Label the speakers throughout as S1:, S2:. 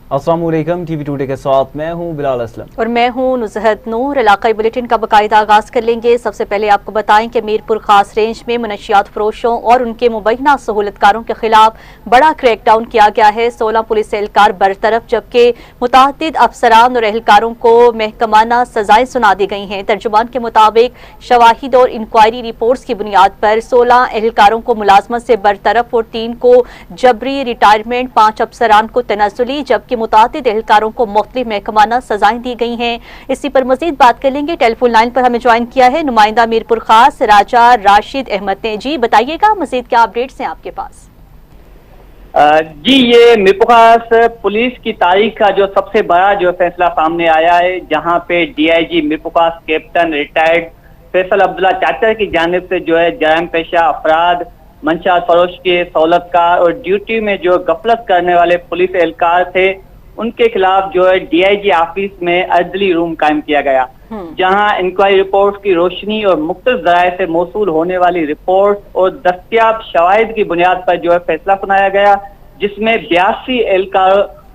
S1: अस्सलाम वालेकुम। TV today के साथ मैं हूं बिलाल असलम
S2: और मैं हूं नुज़हत नूर। इलाकाई बुलेटिन का बाकायदा आगाज कर लेंगे। सबसे पहले आपको बताएं कि मीरपुर खास रेंज में मनशियात फरोशों और उनके मुबैना सहूलतकारों के खिलाफ बड़ा क्रैकडाउन किया गया है। 16 पुलिस एहलकार बरतरफ, जबकि मुतअद्दिद अफसरान और एहलकारों को महकमाना सजाएं सुना दी गई हैं। तर्जुमान के मुताबिक शवाहिद और इंक्वायरी रिपोर्ट्स की बुनियाद पर 16 एहलकारों को मुलाजमत से बरतरफ और 3 को जबरी रिटायरमेंट, 5 अफसरान को तनज़ुली जबकि मुतादिद एहलकारों को मुख्तलिफ महकमाना सजाएं दी गई हैं। इसी पर मजीद बात कर लेंगे। टेलीफोन लाइन पर हमें ज्वाइन किया है नुमाइंदा मीरपुर खास राजा राशिद अहमद ने। जी बताइएगा, मजीद क्या अपडेट्स हैं आपके पास?
S3: जी, ये मीरपुर खास पुलिस की तारीख का जो सबसे बड़ा जो फैसला सामने आया है, जहां पे डीआईजी मीरपुर खास कैप्टन रिटायर्ड फैसल अब्दुल्ला चाचा की जानिब से जो है जराइम पेशा अफराद, मंशा फरोश के सहूलतकार और ड्यूटी में जो गफलत करने वाले पुलिस एहलकार थे, उनके खिलाफ जो है डीआईजी ऑफिस में अर्दली रूम कायम किया गया, जहां इंक्वायरी रिपोर्ट की रोशनी और मुख्तलिफ जराये से मौसूल होने वाली रिपोर्ट और दस्तियाब शवाहिद की बुनियाद पर जो है फैसला सुनाया गया, जिसमें 82 एहलकार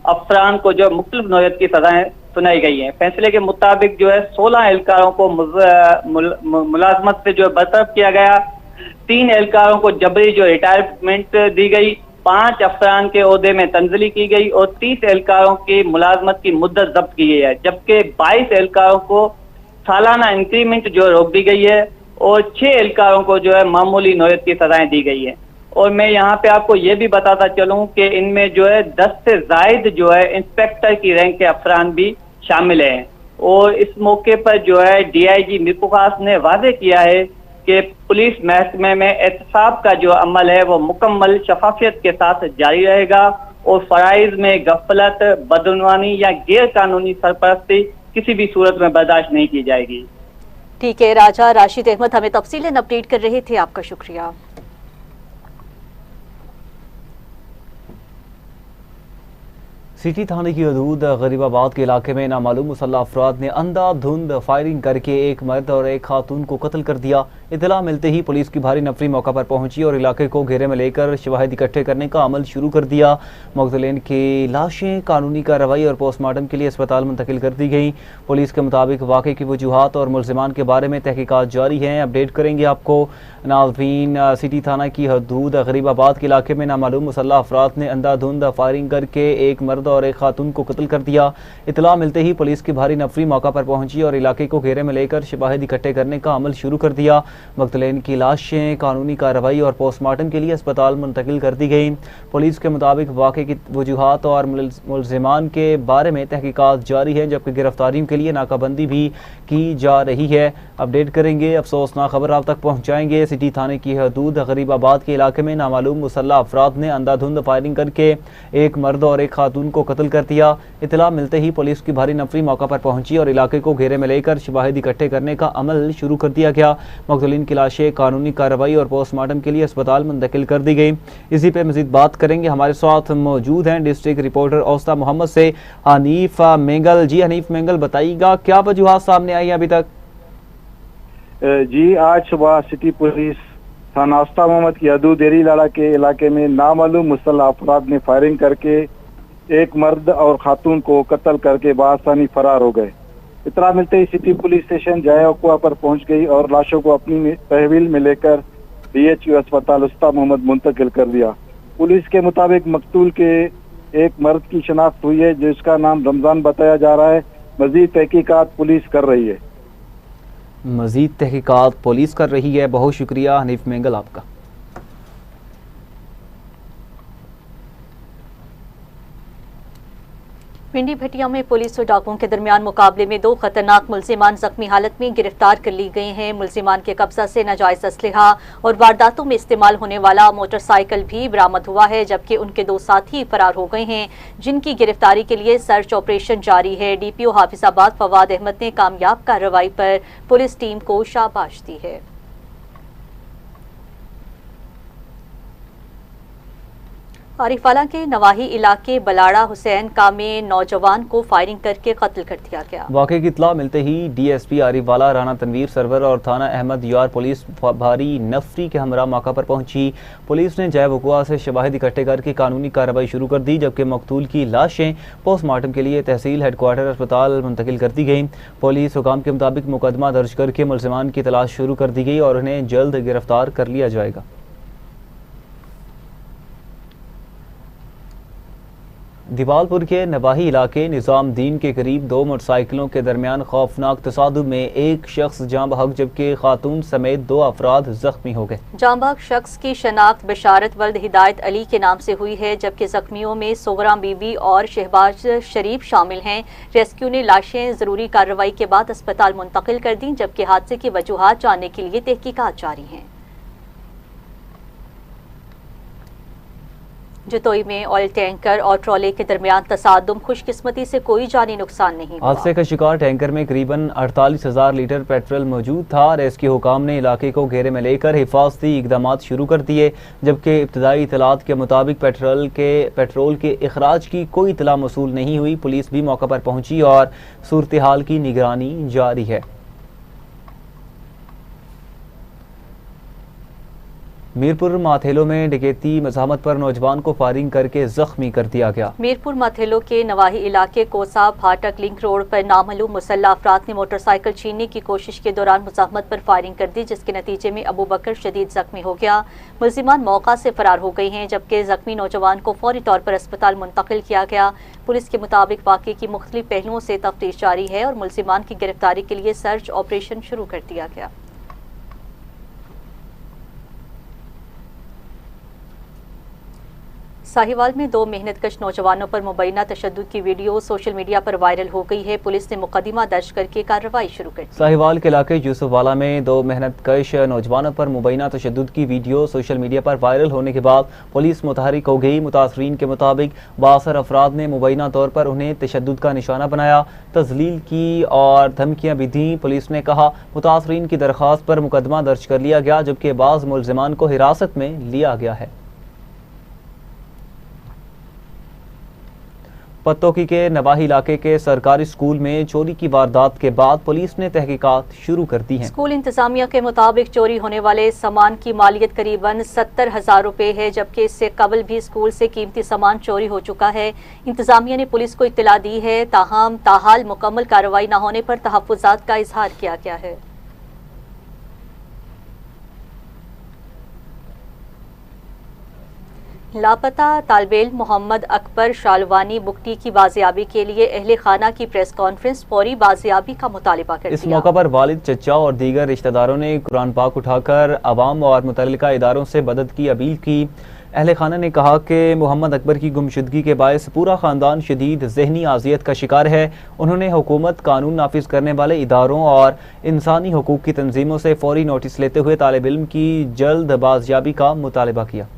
S3: अफसरान को जो मुख्तलिफ नौयत की सजाएं सुनाई गई हैं। फैसले के मुताबिक जो है 16 एहलकारों को मुलाजमत से जो है बरतरफ किया गया, 3 एहलकारों को जबरी जो रिटायरमेंट दी गई, 5 अफसरान के ओहदे में तंजली की गई और 30 एहलकारों की मुलाजमत की मुद्दत जब्त की गई है, जबकि 22 एहलकारों को सालाना इंक्रीमेंट जो रोक दी गई है और 6 एहलकारों को जो है मामूली नौयत की सजाएं दी गई है। और मैं यहाँ पे आपको ये भी बताता चलूं कि इनमें जो है 10 से जायद जो है इंस्पेक्टर की रैंक के अफसरान भी शामिल हैं। और इस मौके पर जो है डीआईजी मीरपुर खास ने वादे किया है कि पुलिस महकमे में एहतसाब का जो अमल है वो मुकम्मल शफाफियत के साथ जारी रहेगा और फराइज में गफलत, बदनवानी या गैर कानूनी सरपरस्ती किसी भी सूरत में बर्दाश्त नहीं की जाएगी।
S2: ठीक है, राजा राशिद अहमद हमें तफसीलन अपडेट कर रहे थे, आपका शुक्रिया।
S1: सिटी थाने की हदूद गरीबाबाद के इलाके में नामालूम मुसल्लह अफराद ने अंधाधुंध फायरिंग करके एक मर्द और एक खातून को कत्ल कर दिया। इतला मिलते ही पुलिस की भारी नफरी मौका पर पहुंची और इलाके को घेरे में लेकर शवाहिद इकट्ठे करने का अमल शुरू कर दिया। मुख्तलिन की लाशें कानूनी कार्रवाई और पोस्टमार्टम के लिए अस्पताल मुंतकिल कर दी गई। पुलिस के मुताबिक वाक़े की वजूहात और मुलजिमान के बारे में तहकीकात जारी हैं। अपडेट करेंगे आपको नाज़रीन। सिटी थाना की हदूद गरीबाबाद के इलाके में नामालूम मुसल्लह अफराद ने अंधाधुंध फायरिंग करके एक मर्द और एक खातून को कत्ल कर दिया। इतला मिलते ही पुलिस की भारी नफरी मौका पर पहुंची और इलाके को घेरे में लेकर शवाहिद इकट्ठे करने का अमल शुरू कर दिया। मुख्तलिन की लाशें कानूनी कार्रवाई और पोस्टमार्टम के लिए अस्पताल मुंतकिल कर दी गई। पुलिस के मुताबिक वाक़े की वजूहात और मुलजिमान के बारे में तहकीकात जारी है, जबकि गिरफ्तारियों के लिए नाकाबंदी भी की जा रही है। अपडेट करेंगे, अफसोसनाक खबर आप तक पहुँचाएंगे। सिटी थाने की हदूद गरीबाबाद के इलाके में नामालूम मुसल्लह अफराद ने अंधाधुंध फायरिंग करके एक मर्द और एक खातून को कत्ल कर दिया। इतला मिलते ही पुलिस की भारी नफरी मौका पर पहुंची और इलाके को घेरे में लेकर शवाहिद इकट्ठे करने का अमल शुरू कर दिया गया। मुख्तलिन की लाशें कानूनी कार्रवाई और पोस्टमार्टम के लिए अस्पताल मुंतकिल कर दी गई। इसी पे मजीद बात करेंगे। हमारे साथ मौजूद हैं डिस्ट्रिक्ट रिपोर्टर औस्ता मोहम्मद से हनीफ मेंगल। जी हनीफ मेंगल, बताइएगा क्या वजूहात सामने आई अभी तक?
S4: जी, आज सुबह सिटी पुलिस थाना औस्ता मोहम्मद की हदूद देरी लाड़ा के इलाके में नामालूम मुसल्लह अफराद ने फायरिंग करके एक मर्द और खातून को कत्ल करके बासानी फरार हो गए। इतला मिलते ही सिटी पुलिस स्टेशन जायाकुआ पर पहुंच गई और लाशों को अपनी तहवील में लेकर डीएचयू अस्पताल औस्ता मोहम्मद मुंतकिल कर दिया। पुलिस के मुताबिक मकतूल के एक मर्द की शनाख्त हुई है, जिसका नाम रमजान बताया जा रहा है। मजीद तहकीकात पुलिस कर रही है।
S1: मजीद तहकीकात पुलिस कर रही है। बहुत शुक्रिया हनीफ मेंगल आपका।
S2: पिंडी भटिया में पुलिस और डाकुओं के दरमियान मुकाबले में 2 खतरनाक मुलजिमान जख्मी हालत में गिरफ्तार कर ली गए हैं। मुलजिमान के कब्जा से नाजायज असलहा और वारदातों में इस्तेमाल होने वाला मोटरसाइकिल भी बरामद हुआ है, जबकि उनके 2 साथी फरार हो गए हैं, जिनकी गिरफ्तारी के लिए सर्च ऑपरेशन जारी है। डीपीओ हाफिजाबाद फवाद अहमद ने कामयाब कार्रवाई पर पुलिस टीम को शाबाश दी है। आरिफवाला के नवाही इलाके बलाड़ा हुसैन का में नौजवान को फायरिंग करके कत्ल कर दिया गया।
S1: वाक़े की इत्तला मिलते ही डीएसपी आरिफवाला, राना तनवीर सरवर और थाना अहमद यार पुलिस भारी नफरी के हमरा मौका पर पहुंची। पुलिस ने जय वक़ुआ से शवाहिद इकट्ठे करके कानूनी कार्रवाई शुरू कर दी, जबकि मकतूल की लाशें पोस्टमार्टम के लिए तहसील हेडक्वार्टर अस्पताल मुंतकिल कर दी गई। पुलिस हुकाम के मुताबिक मुकदमा दर्ज करके मुलजिमान की तलाश शुरू कर दी गई और उन्हें जल्द गिरफ्तार कर लिया जाएगा। दीवालपुर के नवाही इलाके निज़ामुद्दीन के करीब दो मोटरसाइकिलों के दरमियान खौफनाक तसादुम में एक शख्स जाँ बहक जबकि खातून समेत 2 अफराद जख्मी हो गए।
S2: जाँ बहक शख्स की शनाख्त बशारत वल्द हिदायत अली के नाम से हुई है, जबकि जख्मियों में सोगरा बीबी और शहबाज शरीफ शामिल हैं। रेस्क्यू ने लाशें जरूरी कार्रवाई के बाद अस्पताल मुंतकिल कर दी, जबकि हादसे की वजूहात जानने के लिए तहकीकात जारी हैं। जतोई में ऑयल टैंकर और ट्रॉले के दरमियान तसादुम, खुशकिस्मती से कोई जानी नुकसान नहीं हुआ।
S1: हादसे का शिकार टैंकर में करीबन 48,000 लीटर पेट्रोल मौजूद था। रेस्क्यू हुकाम ने इलाके को घेरे में लेकर हिफाजती इकदाम शुरू कर दिए, जबकि इब्तदाई इतलात के मुताबिक पेट्रोल के अखराज की कोई इतला मौसूल नहीं हुई। पुलिस भी मौका पर पहुंची और सूरत हाल की निगरानी जारी है। मीरपुर माथेलो में डकैती मज़ाहमत पर नौजवान को फायरिंग करके जख्मी कर दिया गया।
S2: मीरपुर माथेलो के नवाही इलाके कोसा फाटक लिंक रोड पर नामालूम मुसल्ला अफराद ने मोटरसाइकिल छीनने की कोशिश के दौरान मज़ाहमत पर फायरिंग कर दी, जिसके नतीजे में अबू बकर शदीद जख्मी हो गया। मुलजिमान मौका से फरार हो गए हैं, जबकि जख्मी नौजवान को फौरी तौर पर अस्पताल मुंतकिल किया गया। पुलिस के मुताबिक वाक़े की मुख्तलिफ पहलुओं से तफ्तीश जारी है और मुलजिमान की गिरफ्तारी के लिए सर्च ऑपरेशन शुरू कर दिया गया। साहिवाल में 2 मेहनतकश नौजवानों पर मुबैना तशद्दुद की वीडियो सोशल मीडिया पर वायरल हो गई है। पुलिस ने मुकदमा दर्ज करके कार्रवाई शुरू कर दी।
S1: साहिवाल के इलाके यूसुफवाला में 2 मेहनतकश नौजवानों पर मुबैना तशद्दुद की वीडियो सोशल मीडिया पर वायरल होने के बाद पुलिस मुतहरिक हो गई। मुतासरीन के मुताबिक 62 अफराद ने मुबैना तौर पर उन्हें तशद्दुद का निशाना बनाया, तजलील की और धमकियां भी दी। पुलिस ने कहा मुतासरीन की दरख्वास्त पर मुकदमा दर्ज कर लिया गया, जबकि बाज़ मुलजिमान को हिरासत में लिया गया है। पत्तोकी के नवाही इलाके के सरकारी स्कूल में चोरी की वारदात के बाद पुलिस ने तहकीकात शुरू कर दी हैं।
S2: स्कूल इंतजामिया के मुताबिक चोरी होने वाले सामान की मालियत करीबन 70,000 रुपए है, जबकि इससे कबल भी स्कूल से कीमती सामान चोरी हो चुका है। इंतजामिया ने पुलिस को इत्तला दी है, ताहाल मुकम्मल कार्रवाई न होने पर तहफ्फुज़ात का इजहार किया गया है। लापता तालिब-इल्म मोहम्मद अकबर शालवानी बुकटी की बाजियाबी के लिए अहले खाना की प्रेस कॉन्फ्रेंस फौरी बाजियाबी का मुतालिबा कर दिया।
S1: इस मौका पर वालिद, चचा और दीगर रिश्तेदारों ने कुरान पाक उठाकर अवाम और मुतल्लिका इदारों से मदद की अपील की। अहले खाना ने कहा कि मोहम्मद अकबर की गुमशुदगी के बायस पूरा ख़ानदान शदीद ज़हनी आज़ियत का शिकार है। उन्होंने हुकूमत, कानून नाफिज करने वाले इदारों और इंसानी हकूक़ की तंजीमों से फौरी नोटिस लेते हुए तालिब इल्म की जल्द बाजियाबी का मुतालिबा किया।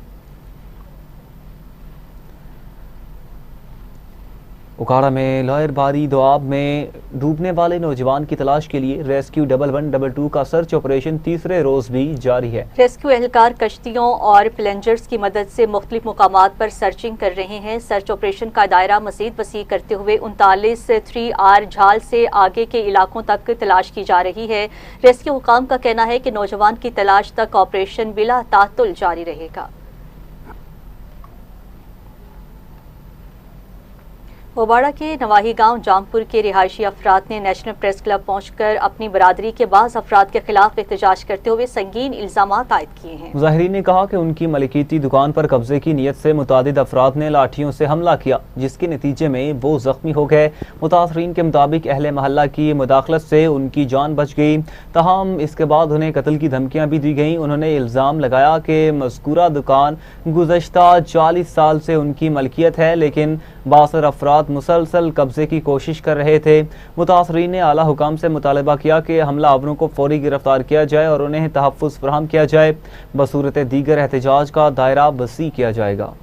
S1: उकाड़ा में लॉयर बारी दोआब में डूबने वाले नौजवान की तलाश के लिए रेस्क्यू 1112 का सर्च ऑपरेशन तीसरे रोज भी जारी है।
S2: रेस्क्यू एहलकार कश्तियों और प्लेंजर्स की मदद से मुख्तलिफ मुकामात पर सर्चिंग कर रहे हैं। सर्च ऑपरेशन का दायरा मजीद वसी करते हुए 39 3R झाल से आगे के इलाकों तक तलाश की जा रही है। रेस्क्यू हुकाम का कहना है कि नौजवान की तलाश तक ऑपरेशन बिला तातुल जारी रहेगा। ओबाड़ा के नवाही गांव जामपुर के रिहायशी अफराद ने नेशनल प्रेस क्लब पहुंचकर अपनी बरादरी के बाज़ अफराद के खिलाफ एहतजाज करते हुए संगीन इल्जामात आयद किए हैं। मुजाहिरीन
S1: ने कहा कि उनकी मलिकियती दुकान पर कब्जे की नीयत से मुतादिद अफराद ने लाठियों से हमला किया, जिसके नतीजे में वो जख्मी हो गए। मुतासरीन के मुताबिक अहले महल्ला की मुदाखलत से उनकी जान बच गई, ताहम इसके बाद उन्हें कत्ल की धमकियां भी दी गईं। उन्होंने इल्ज़ाम लगाया कि मज़कूरा दुकान गुज़श्ता 40 साल से उनकी मलकियत है, लेकिन 62 अफराद मुसलसल कब्जे की कोशिश कर रहे थे। मुतासरीन ने आला हुकाम से मुतालबा किया कि हमलावरों को फौरी गिरफ्तार किया जाए और उन्हें तहफ़्फ़ुज़ फराहम किया जाए। बसूरत दीगर एहतजाज का दायरा वसी किया जाएगा।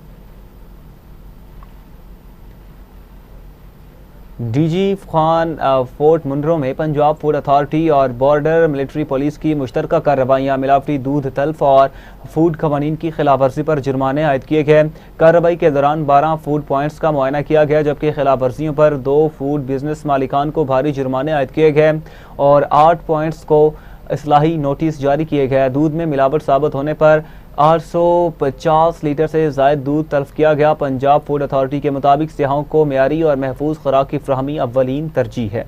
S1: डीजी खान फोर्ट मुनरो में पंजाब फूड अथॉरिटी और बॉर्डर मिलिट्री पुलिस की मुश्तरका कार्रवाइयाँ मिलावटी दूध तल्फ और फूड कवानीन की खिलाफ वर्जी पर जुर्माने आयद किए गए। कार्रवाई के दौरान 12 फूड पॉइंट्स का मुआयना किया गया, जबकि खिलाफ वर्जियों पर 2 फूड बिजनेस मालिकान को भारी जुर्माने आयद किए गए और 8 पॉइंट्स को इस्लाही नोटिस जारी किए गए। दूध में मिलावट साबित होने पर 850 लीटर से ज़ायद दूध तल्फ किया गया। पंजाब फूड अथॉरिटी के मुताबिक सियाहों को मेयारी और महफूज खुराक की फ्राहमी अव्वलीन तरजीह है।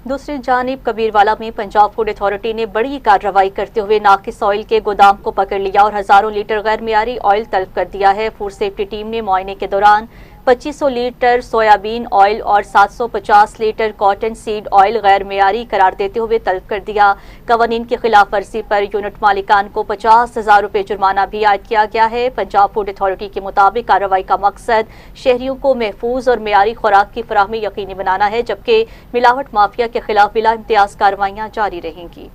S2: दूसरी जानिब कबीरवाला में पंजाब फूड अथॉरिटी ने बड़ी कार्रवाई करते हुए नाकिस ऑयल के गोदाम को पकड़ लिया और हजारों लीटर गैर मियारी ऑयल तल्फ कर दिया है। फूड सेफ्टी टीम ने मुआयने के दौरान 2500 लीटर सोयाबीन ऑयल और 750 लीटर कॉटन सीड ऑयल गैर मियारी करार देते हुए तल्फ कर दिया। कवानीन की खिलाफ वर्जी पर यूनिट मालिकान को 50,000 रुपये जुर्माना भी आयद किया गया है। पंजाब फूड अथॉरिटी के मुताबिक कार्रवाई का मकसद शहरियों को महफूज और मियारी खुराक की फराहमी यकीनी बनाना है, जबकि मिलावट माफिया के खिलाफ बिला इम्तियाज कार्रवाइयाँ जारी रहेंगी।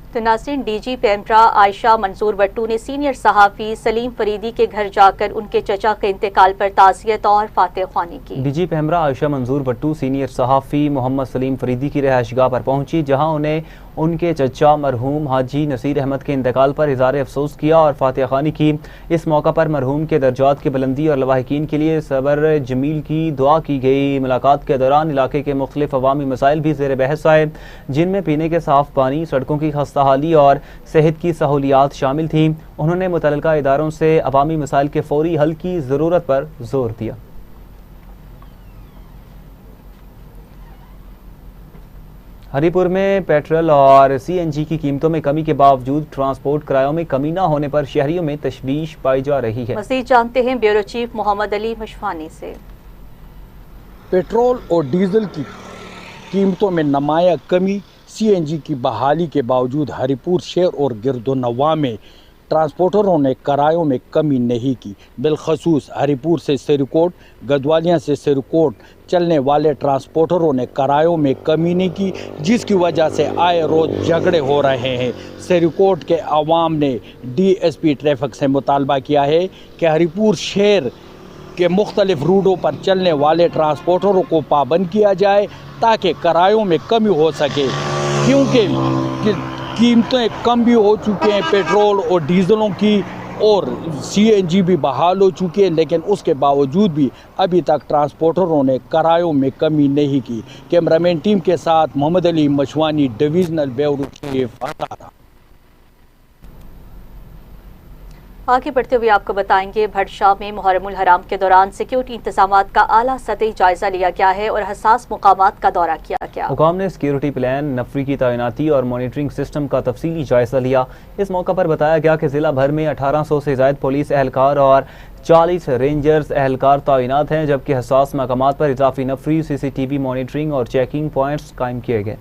S2: तो नाज़रीन, डीजी पेमरा आयशा मंजूर भट्टू ने सीनियर सहाफ़ी सलीम फरीदी के घर जाकर उनके चचा के इंतकाल पर ताज़ियत और फातह ख्वानी की।
S1: डीजी पेमरा आयशा मंजूर भट्टू सीनियर सहाफ़ी मोहम्मद सलीम फरीदी की रिहाइशगाह पर पहुंची, जहां उन्हें उनके चचा मरहूम हाजी नसीर अहमद के इंतकाल पर इज़हार अफसोस किया और फातह ख्वानी की। इस मौका पर मरहूम के दर्जात की बुलंदी और लवाहिकीन के लिए सबर जमील की दुआ की गई। मुलाकात के दौरान इलाके के मुख्तलिफ अवामी मसाइल भी ज़ेर बहस आए, जिनमें पीने के साफ पानी, सड़कों की खस्ता हाली और सेहत की सहूलियात शामिल थीं। उन्होंने मुतल्लिका इदारों से अवामी मसाइल के फौरी हल की ज़रूरत पर जोर दिया। हरिपुर में पेट्रोल और सीएनजी की कीमतों में कमी के बावजूद ट्रांसपोर्ट किरायों में कमी न होने पर शहरियों में तशवीश पाई जा रही है।
S2: मज़ीद जानते हैं ब्यूरो चीफ मोहम्मद अली मशवानी से।
S5: पेट्रोल और डीजल की कीमतों में नुमाया कमी, सीएनजी की बहाली के बावजूद हरिपुर शहर और गिरदोनवा में ट्रांसपोर्टरों ने किरायों में कमी नहीं की। बिलखसूस हरिपुर से सिरकोट, गदवालिया से सिरकोट चलने वाले ट्रांसपोर्टरों ने किरायों में कमी नहीं की, जिसकी वजह से आए रोज़ झगड़े हो रहे हैं। सिरकोट के अवाम ने डीएसपी ट्रैफिक से मुतालबा किया है कि हरिपुर शहर के मुख्तलिफ रूटों पर चलने वाले ट्रांसपोर्टरों को पाबंद किया जाए ताकि किरायों में कमी हो सके, क्योंकि कीमतें कम भी हो चुके हैं पेट्रोल और डीजलों की और सीएनजी भी बहाल हो चुकी है, लेकिन उसके बावजूद भी अभी तक ट्रांसपोर्टरों ने किरायों में कमी नहीं की। कैमरामैन टीम के साथ Mohammad Ali Mashwani, divisional bureau chief, Atara.
S2: आगे बढ़ते हुए आपको बताएंगे भटशाह में मुहर्रमुल हराम के दौरान सिक्योरिटी इंतजामात का आला सतही जायजा लिया गया है और हसास मुकामात का दौरा किया गया।
S1: हुकाम ने सिक्योरिटी प्लान, नफरी की तैनाती और मॉनिटरिंग सिस्टम का तफसीली जायजा लिया। इस मौका पर बताया गया कि जिला भर में 1800 से ज़ायद पुलिस एहलकार और 40 रेंजर्स एहलकार तैनात हैं, जबकि हसास मकामात पर इजाफी नफरी, CCTV मॉनिटरिंग और चेकिंग पॉइंट्स कायम किए गए।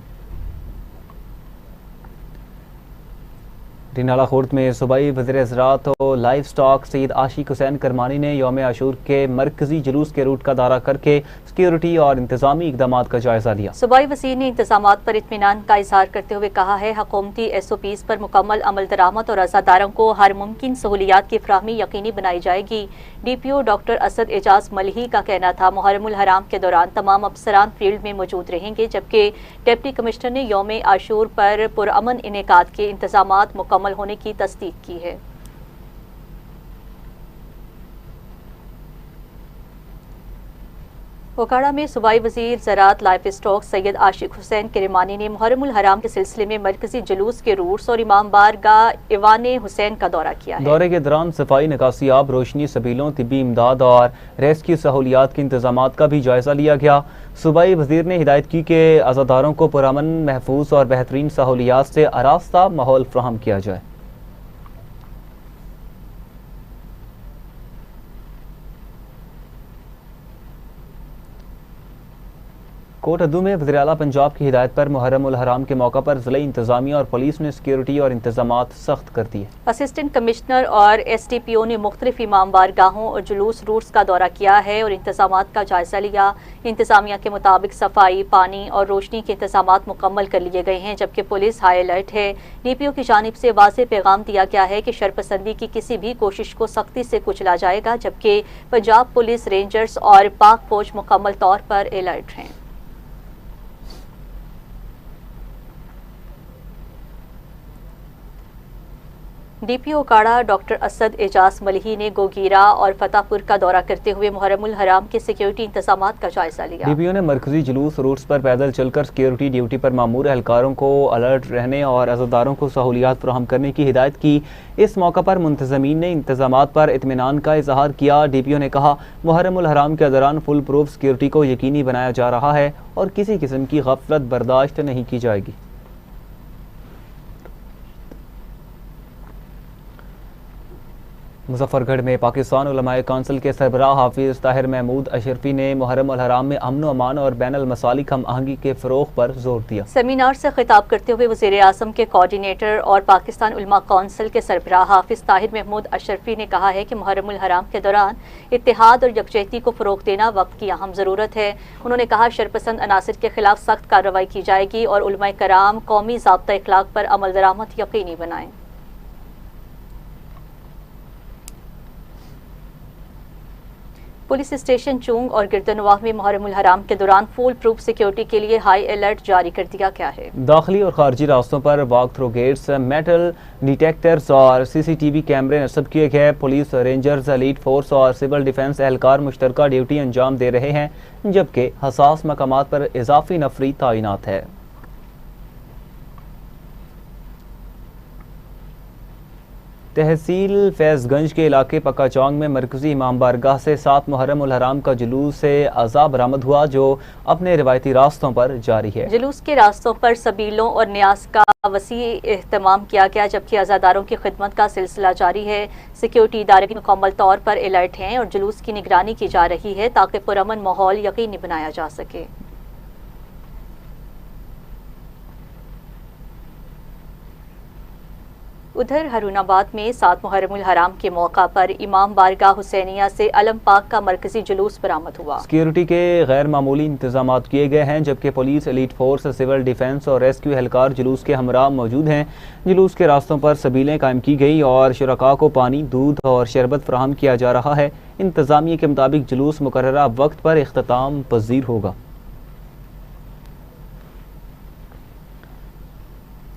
S1: डिनाला खुर्द में सूबाई वज़ीर ज़राअत और लाइफ स्टॉक सैयद आशिक हुसैन करमानी ने यौम आशूर के मरकजी जुलूस के रूट का दौरा करके सिक्योरिटी और इंतजामी इकदाम का जायजा लिया।
S2: सूबाई वज़ीर ने इंतजामात पर इत्मीनान का इजहार करते हुए कहा है, हुकूमती SOPs पर मुकम्मल अमल दरामद और अज़ादारों को हर मुमकिन सहूलियात की फ्राहमी यकीनी बनाई जाएगी। DPO डॉक्टर असद एजाज मलही का कहना था, मुहर्रमुल हराम के दौरान तमाम अफसरान फील्ड में मौजूद रहेंगे, जबकि डिप्टी कमिश्नर ने यौम आशूर पर पुरअमन इनेकाद के इंतजामात मुकम्मल होने की तस्दीक की है। ओकाड़ा में सूबाई वज़ीर ज़राअत लाइफ स्टॉक सैयद आशिक हुसैन किरमानी ने मुहर्रमुल हराम के सिलसिले में मरकजी जुलूस के रूट्स और इमाम बारगाह इवान हुसैन का दौरा किया है।
S1: दौरे के दौरान सफाई, निकासी आब, रोशनी, सबीलों, तिब्बी इमदाद और रेस्क्यू सहूलियात के इंतजामात का भी जायजा लिया गया। सूबाई वज़ीर ने हिदायत की कि अज़ादारों को पुरअमन, महफूज और बेहतरीन सहूलियात से आरास्ता माहौल फ्राहम किया जाए। कोट अद्दू में वज़ीर आला पंजाब की हिदायत पर मुहर्रम उल हराम के मौका पर ज़िला इंतज़ामिया और पुलिस ने सिक्योरिटी और इंतजामात सख्त कर दिए।
S2: असिस्टेंट कमिश्नर और SDPO ने मुख्तलिफ इमाम बारगाहों और जुलूस रूट्स का दौरा किया है और इंतजामात का जायजा लिया। इंतजामिया के मुताबिक सफाई, पानी और रोशनी के इंतजामात मुकम्मल कर लिए गए हैं, जबकि पुलिस हाई अलर्ट है। DPO की जानिब से वाज़ेह पैगाम दिया गया है कि शरपसंदी की किसी भी कोशिश को सख्ती से कुचला जाएगा, जबकि पंजाब पुलिस, रेंजर्स और पाक फौज मुकम्मल तौर पर अलर्ट हैं। DPO काड़ा डॉक्टर असद एजाज मलही ने गोगीरा और फतेहपुर का दौरा करते हुए मुहर्रम उल हराम के सिक्योरिटी इंतजामात का जायजा लिया।
S1: DPO ने मरकजी जुलूस रूट्स पर पैदल चलकर सिक्योरिटी ड्यूटी पर मामूर एहलकारों को अलर्ट रहने और अज़ादारों को सहूलियात फराहम करने की हिदायत की। इस मौका पर मुंतज़मीन ने इंतजामात पर इत्मीनान का इजहार किया। DPO ने कहा, मुहर्रम उल हराम के दौरान फुल प्रूफ सिक्योरिटी को यकीनी बनाया जा रहा है और किसी किस्म की गफलत बर्दाश्त नहीं की जाएगी। मुजफ्फरगढ़ में पाकिस्तान उलमाए काउंसिल के सरबराह हाफिज ताहिर महमूद अशरफी ने मुहर्रम उल हराम में अमन अमान और बैन अल मसालिक हम आहंगी के फ़रोग़ पर जोर दिया।
S2: सेमिनार से खिताब करते हुए वज़ीर आज़म के कोऑर्डिनेटर और पाकिस्तान उलमा काउंसिल के सरबराह हाफिज ताहिर महमूद अशरफी ने कहा है कि मुहर्रम उल हराम के दौरान इत्तेहाद और यकजहती को फ़रोग़ देना वक्त की अहम ज़रूरत है। उन्होंने कहा, शरपसंद अनासिर के खिलाफ सख्त कार्रवाई की जाएगी और उलमाए कराम कौमी ज़ाब्ता इखलाक पर अमल दरामद यकीनी बनाएं। पुलिस स्टेशन चूंग और गिरदनवाह में मुहर्रम उल हराम के दौरान फुल प्रूफ सिक्योरिटी के लिए हाई अलर्ट जारी कर दिया गया है।
S1: दाखिली और खारजी रास्तों पर walk through gates, metal detectors और CCTV कैमरे नस्ब किए गए। पुलिस, रेंजर्स, एलीट फोर्स और सिविल डिफेंस एहलकार मुश्तरका ड्यूटी अंजाम दे रहे हैं, जबकि हसास मकामात पर इजाफी नफरी तैनात है। तहसील फैज़गंज के इलाके पक्का चौंग में मरकजी इमाम बारगाह से 7 मुहर्रम उल हराम का जुलूस से अज़ा बरामद हुआ, जो अपने रिवायती रास्तों पर जारी है।
S2: जुलूस के रास्तों पर सबीलों और न्यास का वसी एहतमाम किया गया, जबकि अज़ादारों की खिदमत का सिलसिला जारी है। सिक्योरिटी इदारे भी मुकम्मल तौर पर अलर्ट हैं और जुलूस की निगरानी की जा रही है ताकि पुरअमन माहौल यकीनी बनाया जा सके। उधर हरुणाबाद में 7 मुहर्रम उल हराम के मौका पर इमाम बारगाह हुसैनिया से अलम पाक का मरकजी जुलूस बरामद हुआ।
S1: सिक्योरिटी के गैर मामूली इंतजामात किए गए हैं, जबकि police, elite force, civil defence और रेस्क्यू एहलकार जुलूस के हमरा मौजूद हैं। जुलूस के रास्तों पर सबीलें कायम की गई और शुरका को पानी, दूध और शरबत फराहम किया जा रहा है। इंतजामिया के मुताबिक जुलूस मुकर्ररा वक्त पर इख्तिताम पजीर होगा।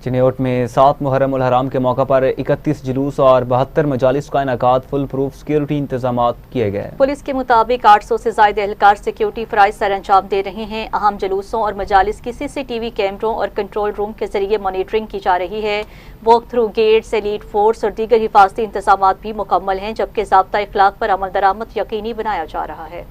S1: चिन्योट में 7 मुहर्रम उल हराम के मौका पर 31 जुलूस और 72 मजालिस का इनेकाद फुल प्रूफ सिक्योरिटी इंतजामात किए गए।
S2: पुलिस के मुताबिक 800 से ज्यादा एहलकार सिक्योरिटी फराइज सर अंजाम दे रहे हैं। अहम जुलूसों और मजालिस की CCTV कैमरों और कंट्रोल रूम के जरिए मॉनिटरिंग की जा रही है। Walk through gates, elite force और दीगर हिफाजती इंतजामात भी मुकम्मल हैं, जबकि ज़ाब्ता इखलाक पर अमल दरामद यकीनी बनाया जा रहा है।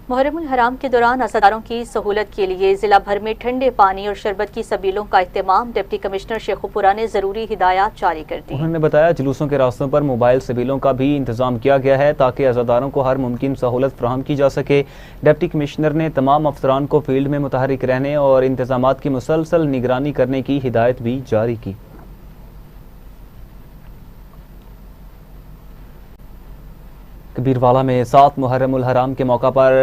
S2: मुहर्रम उल हराम के दौरान अज़ादारों की सहूलत के लिए जिला भर में ठंडे पानी और शरबत की सबीलों का इत्तेमाम डिप्टी कमिश्नर शेखुपुरा ने जरूरी हिदायत जारी कर दी।
S1: उन्होंने बताया, जुलूसों के रास्तों पर मोबाइल सबीलों का भी इंतजाम किया गया है ताकि अज़ादारों को हर मुमकिन सहूलत फराहम की जा सके। डिप्टी कमिश्नर ने तमाम अफसरान को फील्ड में मुतहरिक रहने और इंतजामात की मुसलसल निगरानी करने की हिदायत भी जारी की। कबीरवाला में 7 मुहर्रम उल हराम के मौका पर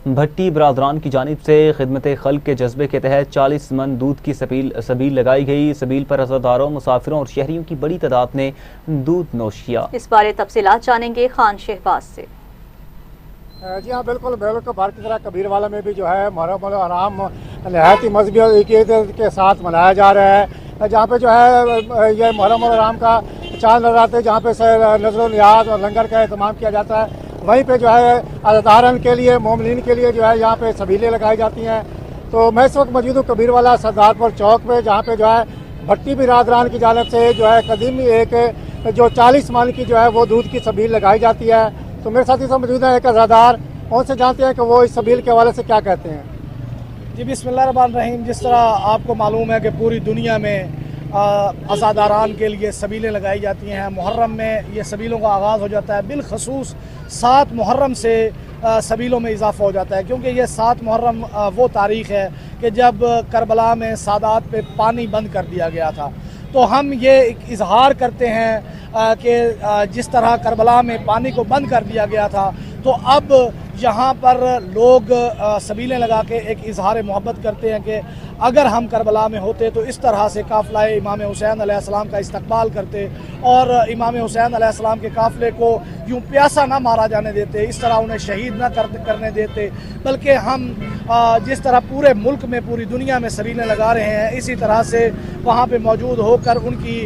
S1: भट्टी बरादरान की जानिब से खिदमत खल्क के जज्बे के तहत 40 मन दूध की सबील लगाई गई। सबील पर अज़ादारों, मुसाफिरों और शहरियों की बड़ी तादाद ने दूध नोश किया।
S2: इस बारे तफसीलात जानेंगे खान शहबाज से।
S6: जी हाँ, बिल्कुल भारत की तरह कबीरवाला में भी जो है मुहर्रम उल हराम नहायत ही मजहबी और इक़ीदत के साथ मनाया जा रहा है। जहाँ पे जो है ये मुहर्रम उल हराम का चांद नजर आते हैं, जहाँ पे नज़र नियाज और लंगर का एहतमाम किया जाता है। वहीं पे जो है अज़ादारन के लिए, मोमिनीन के लिए जो है यहाँ पे सबीलें लगाई जाती हैं। तो मैं इस वक्त मौजूद हूँ कबीरवाला सरदारपुर चौक पे, जहाँ पे जो है भट्टी बिरादरान की जानिब से जो है कदीमी एक जो 40 मन की जो है वो दूध की सबील लगाई जाती है। तो मेरे साथी से मौजूद है एक अज़ादार, उनसे जानते हैं कि वो इस सबील के हवाले से क्या कहते हैं।
S7: जी बिस्मिल्लाह रहमान रहीम। जिस तरह आपको मालूम है कि पूरी दुनिया में
S6: अज़ादारान के लिए सबीलें लगाई जाती हैं। मुहर्रम में ये सबीलों का आगाज़ हो जाता है। बिलखसूस 7 मुहर्रम से सबीलों में इजाफ़ा हो जाता है, क्योंकि ये 7 मुहर्रम वो तारीख़ है कि जब करबला में सादात पे पानी बंद कर दिया गया था। तो हम ये इजहार करते हैं कि जिस तरह करबला में पानी को बंद कर दिया गया था, तो अब यहाँ पर लोग सबीलें लगा के एक इजहार मोहब्बत करते हैं कि अगर हम करबला में होते तो इस तरह से काफ़िला इमाम हुसैन अलैहिस्सलाम का इस्तकबाल करते और इमाम हुसैन अलैहिस्सलाम के काफ़िले को यूँ प्यासा ना मारा जाने देते, इस तरह उन्हें शहीद ना करने देते, बल्कि हम जिस तरह पूरे मुल्क में, पूरी दुनिया में सबीलें लगा रहे हैं, इसी तरह से वहाँ पे मौजूद होकर उनकी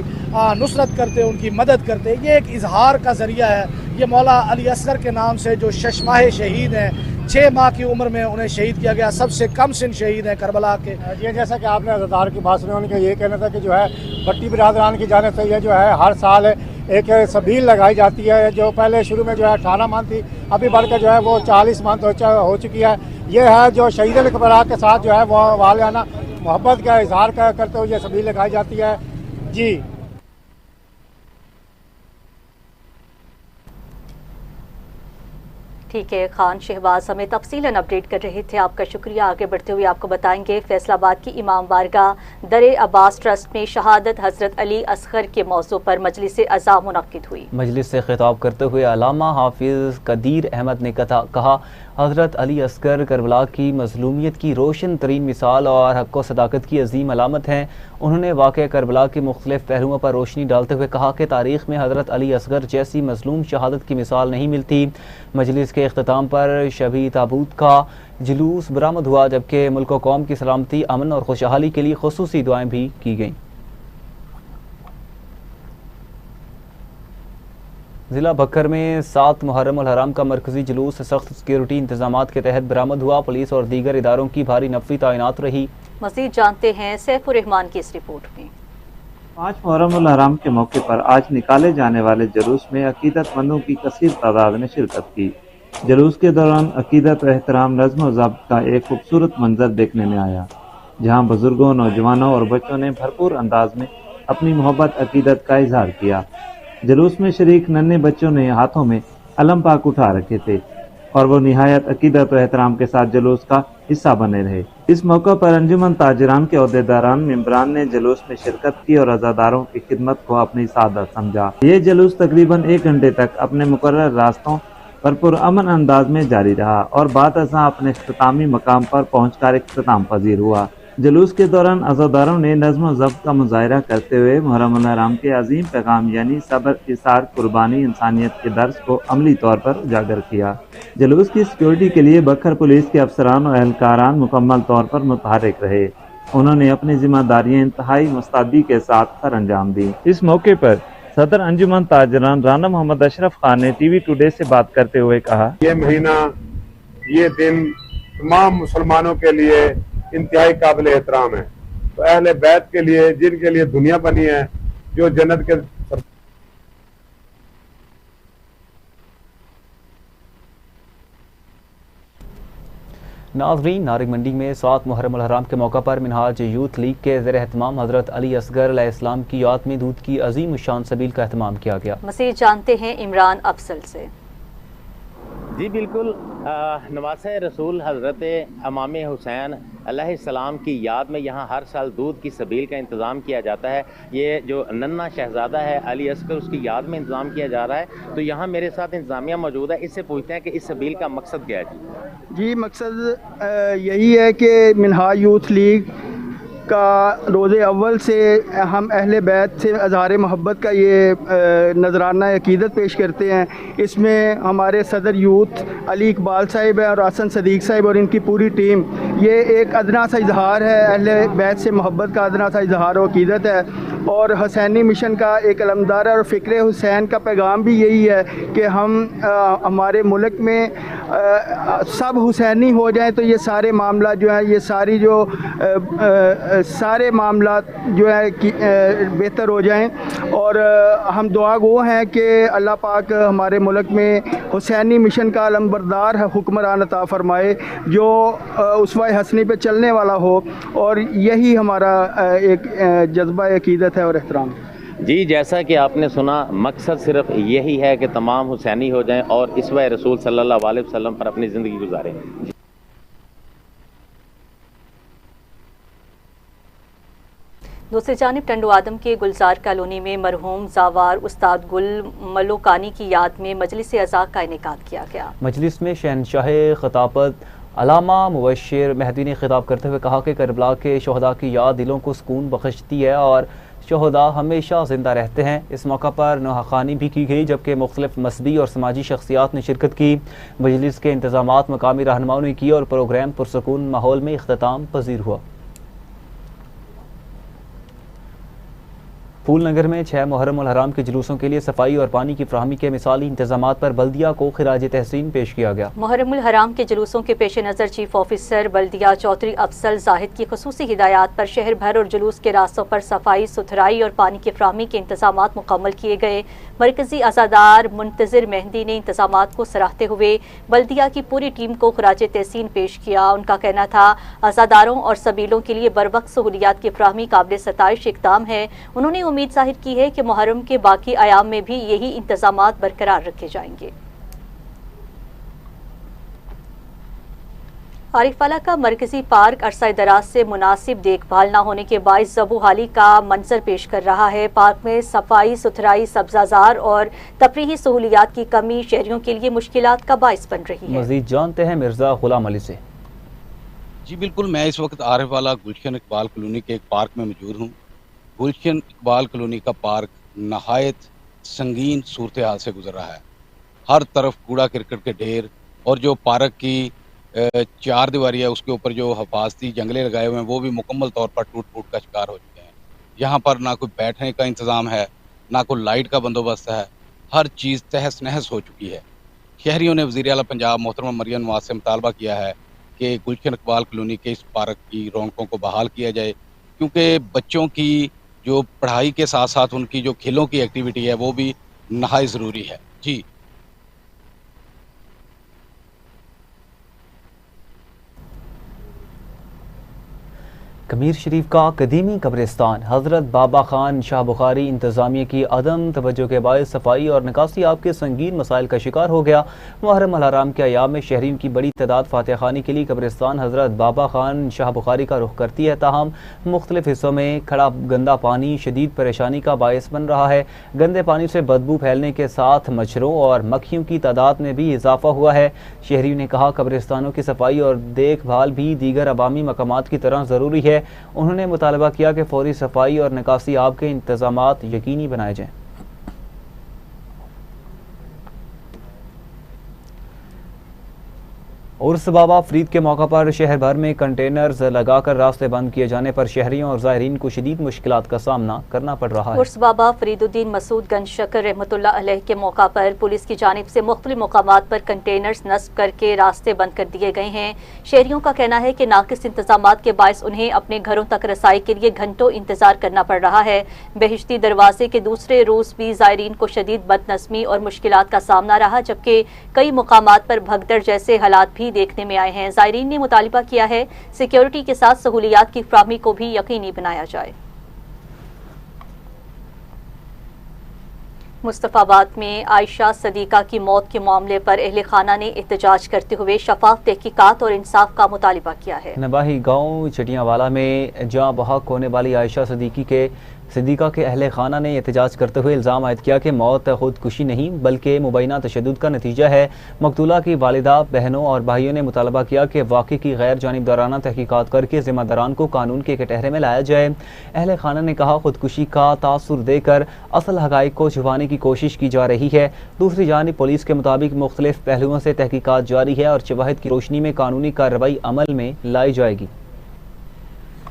S6: नुसरत करते, उनकी मदद करते। ये एक इजहार का ज़रिया है। ये मौला अली असगर के नाम से जो शशमाह शहीद हैं, 6 माह की उम्र में उन्हें शहीद किया गया, सबसे कम सिन शहीद हैं करबला के। ये जैसा कि आपने अज़ादार की बात सुनी, उनका ये कहना था कि जो है भट्टी बिरादरान की जानिब से ये जो है हर साल एक सबील लगाई जाती है, जो पहले शुरू में जो है 18 मान थी, अभी बढ़कर जो है वो 40 मान हो चुकी है। ये है जो शहीद करबला के साथ जो है वो वालियाना मोहब्बत का इजहार करते हुए ये सबील लगाई जाती है। जी
S2: ठीक है, खान शहबाज हमें तफसीलन अपडेट कर रहे थे, आपका शुक्रिया। आगे बढ़ते हुए आपको बताएंगे फैसलाबाद की इमाम बारगाह दरे अब्बास ट्रस्ट में शहादत हजरत अली असगर के मौजू पर मजलिस अज़ा मुनक्किद हुई। मजलिस से खिताब करते हुए अल्लामा हाफिज कदीर अहमद ने कहा, हजरत अली असगर करबला की मजलूमियत की रोशन तरीन मिसाल और हक़ व सदाकत की अजीम अलामत हैं। उन्होंने वाक़या करबला के मुख्तलिफ पहलुओं पर रोशनी डालते हुए कहा कि तारीख़ में हजरत अली असगर जैसी मजलूम शहादत की मिसाल नहीं मिलती। मजलिस के इख्तिताम पर शबी ताबूत का जुलूस बरामद हुआ, जबकि मुल्क व कौम की सलामती, अमन और खुशहाली के लिए खुसूसी दुआएं भी की गईं। ज़िला बक्कर में 7 मुहर्रम उल हराम का मरकजी जुलूस सख्त सिक्योरिटी इंतजामात के तहत बरामद हुआ। पुलिस और दीगर इदारों की भारी नफरी तैनात रही। मज़ीद जानते हैं सैफुर रहमान की इस रिपोर्ट में।
S7: 5 मुहर्रम उल हराम के मौके पर आज निकाले जाने वाले जुलूस में अकीदतमंदों की कसीर तादाद ने शिरकत की। जुलूस के दौरान अकीदत व एहतराम, नज़्म व ज़ब्त का एक खूबसूरत मंजर देखने में आया, जहाँ बुजुर्गों, नौजवानों और बच्चों ने भरपूर अंदाज में अपनी मोहब्बत अकीदत का इजहार किया। जुलूस में शरीक नन्हे बच्चों ने हाथों में अलम पाक उठा रखे थे और वो निहायत अकीदत व एहतराम के साथ जुलूस का हिस्सा बने रहे। इस मौका पर अंजुमन ताजरान के ओहदेदारान मेंबरान ने जुलूस में शिरकत की और अज़ादारों की खिदमत को अपनी सादत समझा। ये जुलूस तकरीबन 1 घंटे तक अपने मुकर्रर रास्तों पर पुरअमन अंदाज में जारी रहा और बाद अज़ां अपने इख्तितामी मकाम पर पहुँचकर इख्तिताम पजीर हुआ। जुलूस के दौरान अज़ादारों ने नज़्म व ज़ब्त का मुज़ाहिरा करते हुए मुहर्रम उल हराम के अजीम पैगाम यानी सब्र, इसार, कुर्बानी, इंसानियत के दर्स को अमली तौर पर उजागर किया। जुलूस की सिक्योरिटी के लिए बक्खर पुलिस के अफसरान और एहलकारान मुकम्मल तौर पर मुतहरिक रहे। उन्होंने अपनी जिम्मेदारियाँ इंतहाई मुस्तैदी के साथ सर अंजाम दी। इस मौके पर सदर अंजुमन ताजरान राना मोहम्मद अशरफ खान ने TV टुडे से बात करते हुए कहा,
S8: ये महीना, ये दिन तमाम मुसलमानों के लिए इंतहाई काबिल एहतराम है। तो अहले बैत के लिए, जिनके लिए दुनिया बनी है, जो जन्नत के
S1: नाज़रीन, नारिंग मंडी में 7 मुहर्रम उल हराम के मौका पर मिनहाज यूथ लीग के ज़ेर एहतमाम हज़रत अली असगर अलैहिस्सलाम की याद में दूध की अजीम शान सबील का एहतमाम किया गया। मज़ीद जानते हैं इमरान अफसल से।
S9: जी बिल्कुल, नवासे रसूल हज़रत इमाम हुसैन अलैहिस्सलाम की याद में यहाँ हर साल दूध की सबील का इंतज़ाम किया जाता है। ये जो नन्ना शहज़ादा है अली असगर, उसकी याद में इंतज़ाम किया जा रहा है। तो यहाँ मेरे साथ इंतज़ामिया मौजूद है, इससे पूछते हैं कि इस सबील का मकसद क्या है।
S10: जी मकसद यही है कि मिनहाज यूथ लीग का रोज़े अव्वल से हम अहले बैत से अज़हार मोहब्बत का ये नजराना अकीदत पेश करते हैं। इसमें हमारे सदर यूथ अली इकबाल साहिब है और हसन सदीक साहिब और इनकी पूरी टीम, ये एक अदना सा इजहार है, अहले बैत से मोहब्बत का अदना सा इजहार व अकीदत है और हुसैनी मिशन का एक अलमदार है। और फ़िक्र हुसैन का पैगाम भी यही है कि हम हमारे मुल्क में सब हुसैनी हो जाएं तो ये सारे मामला जो है, ये सारी जो सारे मामला जो है कि बेहतर हो जाएं। और हम दुआ गो हैं कि अल्लाह पाक हमारे मुल्क में हुसैनी मिशन का अलमबरदार हुक्मरान अता फ़रमाए, जो उसवा हसनी पे चलने वाला हो। और यही हमारा एक जज्बा अकीदत इज्जत है और एहतराम।
S9: जी, जैसा कि आपने सुना, मकसद सिर्फ यही है कि तमाम हुसैनी हो जाएं और इसवा रसूल सल्लल्लाहु अलैहि वसल्लम पर अपनी ज़िंदगी गुजारें।
S2: दूसरी जानिब टंडो आदम के गुलजार कॉलोनी में मरहूम जावार उस्ताद गुल मलोकानी की याद में मजलिस अज़ा का इनेकाद किया गया। मजलिस में शहनशाह खिताबत अलामा मुबश्शिर मेहदी ने खिताब करते हुए कहा कि करबला के शहदा की याद दिलों को सुकून बख्शती है और शहदा हमेशा जिंदा रहते हैं। इस मौका पर नोहाखानी भी की गई, जबकि मुख्तलिफ मजहबी और समाजी शख्सियात ने शिरकत की। मजलिस के इंतजामात मकामी रहनुमाओं ने किए और प्रोग्राम पुरसकून माहौल में इख्तिताम पजीर हुआ। फूलनगर में 6 मुहर्रम उल हराम के जुलूसों के लिए सफाई और पानी की फ्राहमी के मिसाली इंतजामात पर बल्दिया को खिराज तहसीन पेश किया गया। मुहर्रम उल हराम के जुलूसों के पेश नज़र चीफ ऑफिसर बल्दिया चौधरी अफसल जाहिद की खुसूसी हिदायत पर शहर भर और जुलूस के रास्तों पर सफाई सुथराई और पानी की फ्राहमी के इंतजामात मुकम्मल किए गए। मरकजी अज़ादार मुंतज़िर मेहंदी ने इंतजामात को सराहते हुए बल्दिया की पूरी टीम को खिराज तहसीन पेश किया। उनका कहना था, अज़ादारों और सबीलों के लिए बरवक्त सहूलियात की फ्राहमी काबिल सताइश इक़दाम है। उन्होंने उम्मीद जाहिर की है कि मुहर्रम के बाकी आयाम में भी यही इंतजामात बरकरार रखे जाएंगे। आरिफवाला का मरकजी पार्क अरसा दराज से मुनासिब देखभाल न होने के बाइस ज़बूहाली का मंजर पेश कर रहा है। पार्क में सफाई सुथराई, सब्जाजार और तफरीही सहूलियात की कमी शहरियों के लिए मुश्किलात का बाइस बन रही है। मज़ीद जानते हैं मिर्जा गुलाम अली से।
S5: जी बिल्कुल, मैं इस वक्त आरिफवाला गुलशन इकबाल कॉलोनी के एक पार्क में मौजूद हूँ। गुलशन इकबाल कॉलोनी का पार्क नहायत संगीन सूरत हाल से गुजर रहा है। हर तरफ कूड़ा करकट के ढेर और जो पार्क की 4 दीवारी है उसके ऊपर जो हिफाजती जंगले लगाए हुए हैं वो भी मुकम्मल तौर पर टूट फूट का शिकार हो चुके हैं। यहाँ पर ना कोई बैठने का इंतज़ाम है, ना कोई लाइट का बंदोबस्त है। हर चीज़ तहस नहस हो चुकी है। शहरियों ने वज़ीर आला पंजाब मोहतरमा मरियम नवाज से मुतालबा किया है कि गुलशन इकबाल कॉलोनी के इस पार्क की रौनकों को बहाल किया जाए, क्योंकि बच्चों की जो पढ़ाई के साथ साथ उनकी जो खेलों की एक्टिविटी है वो भी नहायत ज़रूरी है। जी
S1: कमीर शरीफ का कदीमी कब्रिस्तान हज़रत बाबा खान शाह बुखारी इंतज़ामिया की अदम तवज्जो के बायस सफाई और निकासी आपके संगीन मसाइल का शिकार हो गया। मुहर्रम अल हराम के अयाम में शहरीन की बड़ी तादाद फातिहा खानी के लिए कब्रिस्तान हज़रत बाबा खान शाह बुखारी का रुख करती है। ताहम मुख्तलिफ हिस्सों में खड़ा गंदा पानी शदीद परेशानी का बायस बन रहा है। गंदे पानी से बदबू फैलने के साथ मच्छरों और मक्खियों की तादाद में भी इजाफा हुआ है। शहरियों ने कहा, कब्रिस्तानों की सफाई और देखभाल भी दीगर अवामी मकामात की तरह ज़रूरी है। उन्होंने मुतालबा किया कि फौरी सफाई और निकासी आब के इंतजामात यकीनी बनाए जाएं। उर्स बाबा फरीद के मौका पर शहर भर में कंटेनर्स लगाकर रास्ते बंद किए जाने पर शहरियों और ज़ायरीन को शदीद मुश्किलात का सामना करना पड़ रहा है। उर्स बाबा फरीदुद्दीन मसूद गंज शकर रहमतुल्लाह अलैह के मौका पर पुलिस की जानिब से मुख्तलिफ मकामात पर कंटेनर्स नस्ब करके रास्ते बंद कर दिए गए हैं। शहरियों का कहना है कि नाकिस इंतजामात के बायस उन्हें अपने घरों तक रसाई के लिए घंटों इंतजार करना पड़ रहा है। बहिश्ती दरवाजे के दूसरे रोज भी ज़ायरीन को शदीद बदनस्मी और मुश्किलात का सामना रहा, जबकि कई मकामात पर भगदड़ जैसे हालात भी देखने में आए हैं। ज़ायरीन ने मुतालिबा किया है सिक्योरिटी के साथ सहूलियात की फ्राहमी को भी यकीनी बनाया जाए। मुस्तफाबाद में आयशा सदीका की मौत के मामले पर अहले खाना ने एहतजाज करते हुए शफाफ तहकीकात और इंसाफ का मुतालिबा किया है। नबाही गांव चटियावाला में जहां बहक होने वाली आयशा सदीका के अहले खाना ने एहतजाज करते हुए इल्ज़ाम आयद किया कि मौत खुदकुशी नहीं बल्कि मुबैना तशद्दुद का नतीजा है। मकतूला की वालिदा, बहनों और भाइयों ने मुतालबा किया कि वाक़ई की गैर जानिबदाराना तहकीकात करके ज़िम्मेदारान को कानून के कटहरे में लाया जाए। अहले खाना ने कहा, खुदकुशी का तासुर देकर असल हक़ाइक़ को छुपाने की कोशिश की जा रही है। दूसरी जानिब पुलिस के मुताबिक मुख्तलिफ पहलुओं से तहकीकात जारी है और शवाहिद की रोशनी में कानूनी कार्रवाई अमल में लाई जाएगी।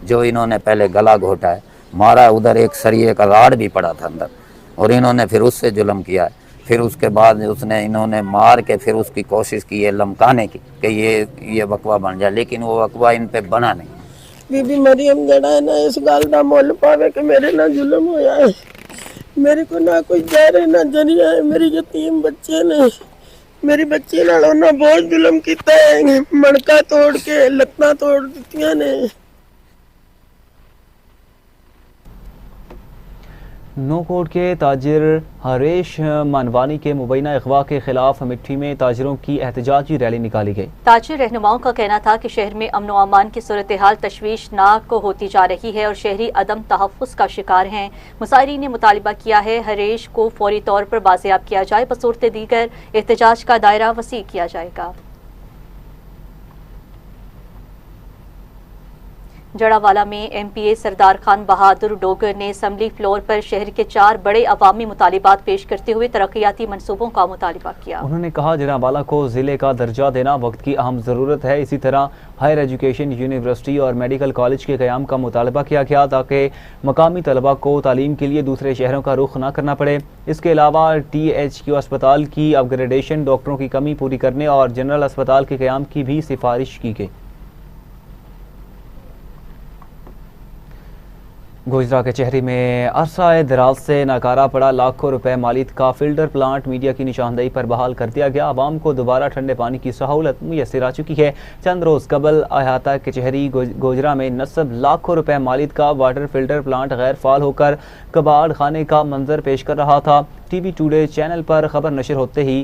S11: जो इन्होंने पहले गला घोटा है, मारा, उधर एक सरिये का राड भी पड़ा था अंदर और इन्होंने फिर उससे जुल्म किया है। फिर उसके बाद इन्होंने मार के फिर उसकी कोशिश की है लमकाने की कि ये वकवा बन जाए, लेकिन वो वकवा इन पे बना नहीं।
S12: बीबी मरियम जड़ा है ना इस गल का मुल पावे कि मेरे ना जुल्म होया है। मेरे को ना कोई जहर है ना जरिया है। मेरी यतीम बच्चे ने मेरी बच्ची नाल उन्होंने बहुत जुल्म किया है। मणका तोड़ के लत्तां तोड़ दित्तियां ने।
S1: नो कोड के ताजिर हरेश मानवानी के मुबैना अगवा के खिलाफ मिट्टी में ताजिरों की एहतजाजी रैली निकाली गई।
S2: ताजिर रहनुमाओं का कहना था कि शहर में अमन व अमान की सूरत हाल तशवीशनाक होती जा रही है और शहरी अदम तहफ़्फ़ुज़ का शिकार हैं। मुसायरीन ने मुतालिबा किया है हरेश को फौरी तौर पर बाजियाब किया जाए, बसूरत दीगर एहतजाज का दायरा वसी किया जाएगा। जड़ावाला में MPA सरदार खान बहादुर डोगर ने असम्बली फ्लोर पर शहर के 4 बड़े अवामी मुतालिबात पेश करते हुए तरक्याती मनसूबों का मुतालिबा किया।
S1: उन्होंने कहा जड़ावाला को ज़िले का दर्जा देना वक्त की अहम ज़रूरत है। इसी तरह हायर एजुकेशन यूनिवर्सिटी और मेडिकल कॉलेज के क़याम का मुतालबा किया गया ताकि मकामी तलबा को तालीम के लिए दूसरे शहरों का रुख न करना पड़े। इसके अलावा THQ अस्पताल की अपग्रेडेशन, डॉक्टरों की कमी पूरी करने और जनरल अस्पताल के क़याम की भी सिफारिश की गई। गोजरा के चेहरी में अरसा दराज से नाकारा पड़ा लाखों रुपए मालियत का फिल्टर प्लांट मीडिया की निशानदेही पर बहाल कर दिया गया। आवाम को दोबारा ठंडे पानी की सहूलत मुयसर आ चुकी है। चंद रोज़ कबल अहाता के चेहरी गोजरा में नस्ब लाखों रुपए मालियत का वाटर फिल्टर प्लांट गैर फाल होकर कबाड़ खाने का मंजर पेश कर रहा था। TV टुडे चैनल पर खबर नशर होते ही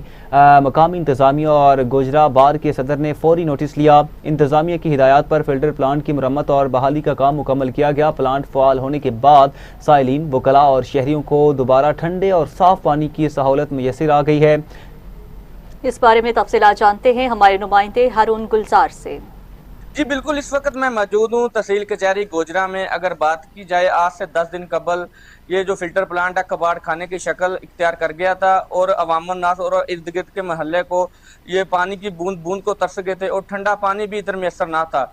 S1: मकामी इंतज़ामिया और गोजरा बार के सदर ने फौरी नोटिस लिया। इंतज़ामिया की हिदायत पर फिल्टर प्लांट की मरम्मत और बहाली का काम मुकम्मल किया गया। प्लांट फ़ाल होने के बाद साइलिन, वकला और शहरियों को दोबारा ठंडे और साफ पानी की सहूलत मुयसर आ गई है।
S2: इस बारे में तफसीलात जानते हैं हमारे नुमाइंदे हारून गुलजार से।
S13: जी बिल्कुल, इस वक्त मैं मौजूद हूँ तहसील कचहरी गोजरा में। अगर बात की जाए आज से 10 दिन कबल ये जो फिल्टर प्लांट है कबाड़ खाने की शक्ल इख्तियार कर गया था और अवामन नास और इर्द गिर्द के महल्ले को ये पानी की बूंद बूंद को तरस गए थे और ठंडा पानी भी इधर मैसर ना था।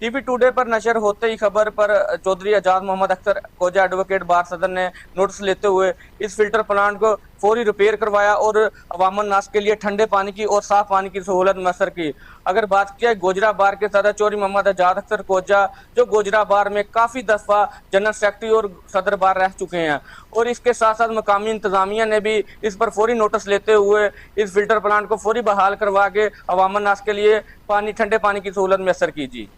S13: TV टुडे पर नशर होते ही खबर पर चौधरी आजाद मोहम्मद अख्तर कोजा एडवोकेट बार सदर ने नोटिस लेते हुए इस फिल्टर प्लांट को फौरी रिपेयर करवाया और अवामन नास के लिए ठंडे पानी की और साफ पानी की सहूलत मैसर की। अगर बात की जाए गोजरा बार के सदर चौधरी मोहम्मद आजाद अख्तर कोजा, जो गोजरा बार में काफ़ी दफ़ा जनरल सेक्रेटरी और सदर बार रह चुके हैं और इसके साथ साथ मकामी इंतज़ामिया ने भी इस पर फौरी नोटिस लेते हुए इस फिल्टर प्लांट को फौरी बहाल करवा के अवामन नास के लिए ठंडे पानी की सहूलत मैसर कीजिए।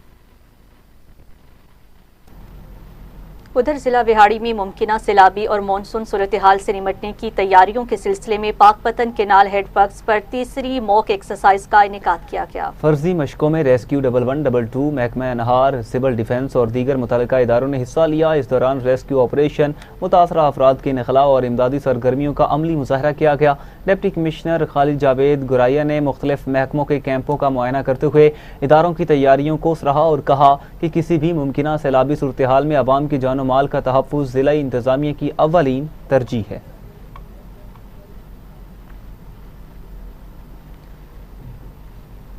S2: उधर जिला बिहाड़ी में मुमकिना सैलाबी और मानसून सूरत हाल से निमटने की तैयारियों के सिलसिले में पाकपतन केनाल हेडवर्क्स पर तीसरी मॉक एक्सरसाइज का इनेकाद किया गया।
S1: फर्जी मशकों में रेस्क्यू 1122, महकमा अनहार, सिविल डिफेंस और दीगर मुतल्लिका इदारों ने हिस्सा लिया। इस दौरान रेस्क्यू ऑपरेशन, मुतासरा अफराद के नखला और इमदादी सरगर्मियों का अमली मुजाहरा किया गया। डिप्टी कमिश्नर खालिद जावेद गुराया ने मुख्तलिफ महकमों के कैंपों का मुआयना करते हुए इदारों की तैयारियों को सराहा और कहा कि किसी भी मुमकिना सैलाबी सूरत हाल में अवाम की जान माल का तहफ़्फ़ुज़ ज़िला इंतज़ामिया की अव्वलीन तरजीह है।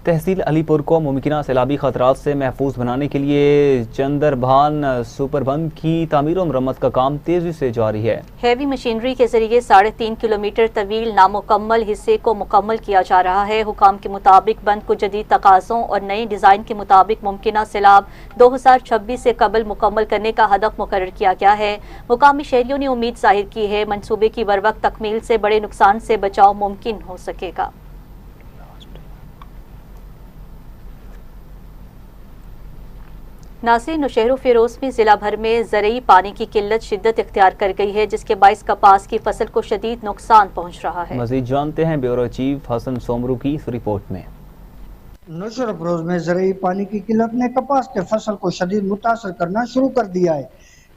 S1: तहसील अलीपुर को मुमकिना सैलाबी खतरात से महफूज बनाने के लिए चंदरभान सुपरबंद की तामीर और मरम्मत का काम तेजी से जारी है।
S2: हैवी मशीनरी के जरिए 3.5 किलोमीटर तवील नामुकम्मल हिस्से को मुकम्मल किया जा रहा है। हुकाम के मुताबिक बंद को जदीद तकाज़ों और नए डिज़ाइन के मुताबिक मुमकिना सैलाब 2026 से कबल मुकम्मल करने का हदफ मुकर्रर किया गया है। मुकामी शहरियों ने उम्मीद जाहिर की है मंसूबे की बरवक्त तकमील से बड़े नुकसान से बचाव मुमकिन हो सकेगा। नाज़रीन, नौशहर फिरोज में जिला भर में ज़रूरी पानी की किल्लत शिद्दत इख्तियार कर गई है, जिसके बाइस कपास की फसल को शदीद नुकसान पहुँच रहा है।
S1: मज़ीद जानते हैं ब्यूरो चीफ हसन सोमरू की इस रिपोर्ट में।
S14: नौशहर फिरोज में ज़रूरी पानी की किल्लत ने कपास के फसल को शदीद मुतासर करना शुरू कर दिया है।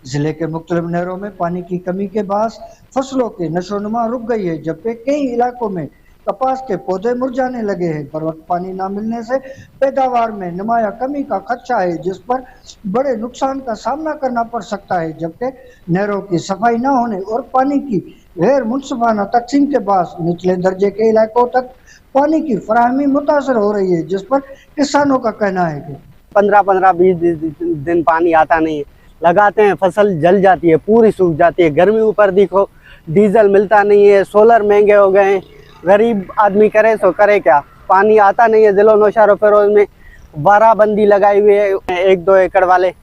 S14: जिले के मुख्तलिफ नहरों में पानी की कमी के बायस फसलों की नशोनुमा रुक गई है, जबकि कई इलाकों में कपास के पौधे मुरझाने लगे हैं। पर वक्त पानी न मिलने से पैदावार में नुमाया कमी का खदशा है, जिस पर बड़े नुकसान का सामना करना पड़ सकता है। जबकि नहरों की सफाई न होने और पानी की गैर मुनसिफाना तकसीम के बाद निचले दर्जे के इलाकों तक पानी की फराहमी मुतासर हो रही है, जिस पर किसानों का कहना है कि
S15: 15-20 दिन पानी आता नहीं है, लगाते हैं फसल जल जाती है, पूरी सूख जाती है। गर्मी ऊपर देखो, डीजल मिलता नहीं है, सोलर महंगे हो गए हैं, गरीब आदमी करे तो करे क्या, पानी आता नहीं है। जिला नौशहर फिरोज में 12 बंदी लगाई हुई है, 1-2 एकड़ वाले,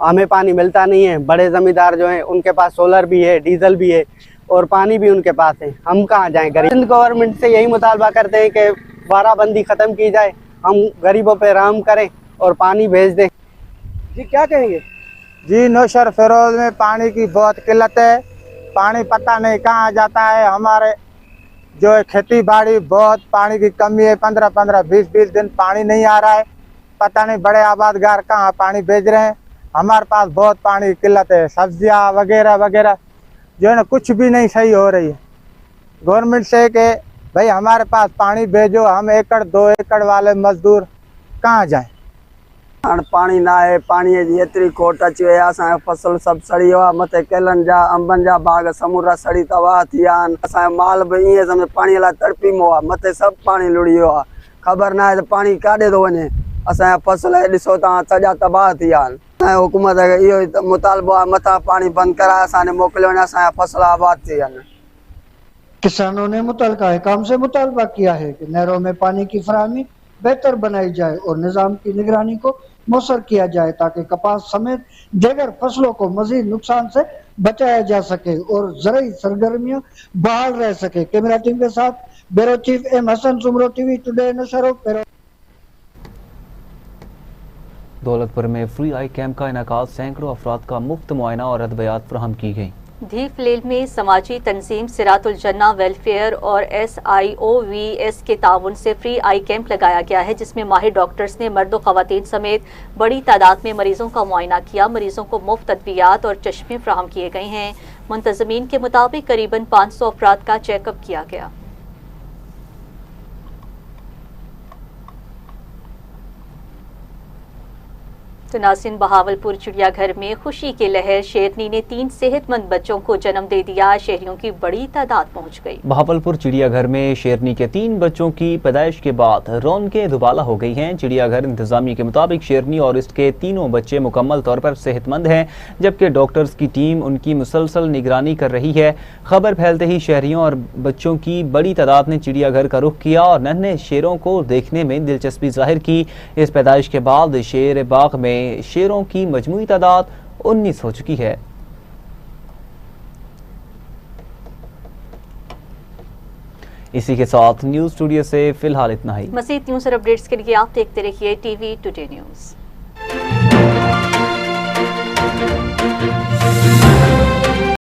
S15: हमें पानी मिलता नहीं है। बड़े जमींदार जो हैं उनके पास सोलर भी है, डीजल भी है और पानी भी उनके पास है, हम कहाँ जाएं गरीब। गवर्नमेंट से यही मुतालबा करते हैं कि 12 बंदी ख़त्म की जाए, हम गरीबों पे रहम करें और पानी भेज दें।
S16: जी क्या कहेंगे?
S17: जी नौशहर फिरोज में पानी की बहुत किल्लत है,
S16: पानी पता नहीं कहाँ जाता है। हमारे जो है खेती बाड़ी बहुत पानी की कमी है, 15-15, 20-20 दिन पानी नहीं आ रहा है। पता नहीं बड़े आबादगार कहाँ पानी भेज रहे हैं। हमारे पास बहुत पानी की किल्लत है। सब्जियाँ वगैरह वगैरह जो है ना कुछ भी नहीं सही हो रही है। गवर्नमेंट से कि भाई हमारे पास पानी भेजो, हम 1-2 एकड़ वाले मजदूर कहाँ जाएं।
S15: हाणे पानी ना है, पानी जी एतरी खोट अची वई आहे। असांजो फसल सभु सड़ी वियो आहे। मथे केलनि जा अंबनि जा बाग समूरा सड़ी तबाह थी विया आहिनि। असांजो माल बि ईअं सम्झो पाणीअ लाइ तड़पीमो आहे। मथे सभु पाणी लुड़ी वियो आहे। ख़बर न आहे त पाणी काॾे थो वञे। असांजा फसल ॾिसो तव्हां सॼा तबाह थी विया आहिनि। असांजे हुकूमत खे इहो ई मुतालबो आहे, मथां पाणी बंदि कराए असांखे मोकिलियो वञे। असांजा फसल आबाद थी वञनि।
S14: किसानों ने मुतल्लिका हुकाम से मुतालबा किया है कि नहरों में पानी की फराहमी बेहतर बनाई जाए और निज़ाम की निगरानी को मौसर किया जाए ताकि कपास समेत दीगर फसलों को मजीद नुकसान से बचाया जा सके और ज़रूरी सरगर्मियां बहाल रह सके। कैमरा टीम के साथ bureau chief M Hasan, Soomro TV today नशर।
S1: दौलतपुर में फ्री आई कैंप का इनेकाद, सैकड़ों अफराद का मुफ्त मुआयना और अदवियात फराहम की गई।
S2: धीफलेल में समाजी तंजीम सिरातुल जन्ना वेलफेयर और SIOVS के ताउन से फ्री आई कैंप लगाया गया है, जिसमें माहिर डॉक्टर्स ने मर्द और खवातीन समेत बड़ी तादाद में मरीजों का मुआयना किया। मरीजों को मुफ्त अद्वियात और चश्मे फराहम किए गए हैं। मुंतजमीन के मुताबिक करीबन 500 अफराद का चेकअप किया गया। तो नाज़रीन, बहावलपुर चिड़ियाघर में खुशी की लहर, शेरनी ने 3 सेहतमंद बच्चों को जन्म दे दिया। शहरियों की बड़ी तादाद पहुंच गई।
S1: बहावलपुर चिड़ियाघर में शेरनी के 3 बच्चों की पैदाइश के बाद रौनकें दुबाला हो गई हैं। चिड़ियाघर इंतजामिया के मुताबिक शेरनी और इसके तीनों बच्चे मुकम्मल तौर पर सेहतमंद हैं, जबकि डॉक्टर्स की टीम उनकी मुसलसल निगरानी कर रही है। खबर फैलते ही शहरियों और बच्चों की बड़ी तादाद ने चिड़ियाघर का रुख किया और नन्हे शेरों को देखने में दिलचस्पी जाहिर की। इस पैदाइश के बाद शेर बाग में शेरों की मजमूई तादाद 19 हो चुकी है। इसी के साथ न्यूज स्टूडियो से फिलहाल इतना ही।
S2: मज़ीद न्यूज़ और अपडेट्स के लिए आप देखते रहिए टीवी टुडे न्यूज़।